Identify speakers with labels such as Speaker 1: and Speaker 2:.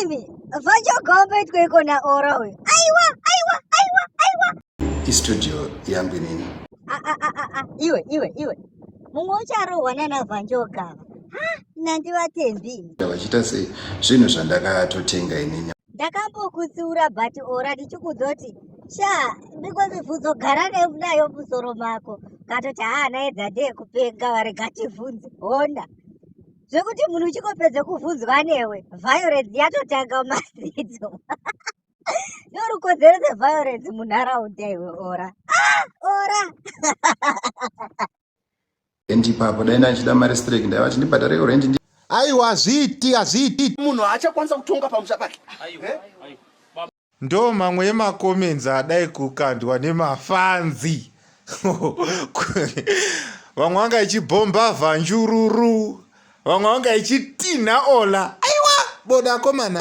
Speaker 1: Imi, Vanchoga umetweko na ora huyu. Aiwa.
Speaker 2: Studio yangu nini?
Speaker 1: Iwe. Mumwe ucharohwana naVanchoga. Nandivatembi.
Speaker 2: Vachita sei zvinhu zvandakatotenga inini.
Speaker 1: Ndakambokutsiura but ora ndichikudzoti ndiko mibvunzogara nayo musoro mako katoti naedza ndeyekupenga varega tivhunze honda zvekuti munhu uchingopedza kuvhunzwa newe violence yatotanga mazidzo norukodzero dzeviolence munharaunda iwe ora
Speaker 2: Ndipapo dai ndachida mari strike ndaiva chindibhadhare rent.
Speaker 3: Aiwa hazviiti
Speaker 4: munhu haachakwanisa kutonga pamusha pake.
Speaker 3: ndo mamwe emakoments adai kukandwa nemafanzi. Vamwe vanga ichibhomba Vanjururu, vamwe vanga ichitinha Ollah. Aiwa boda komana.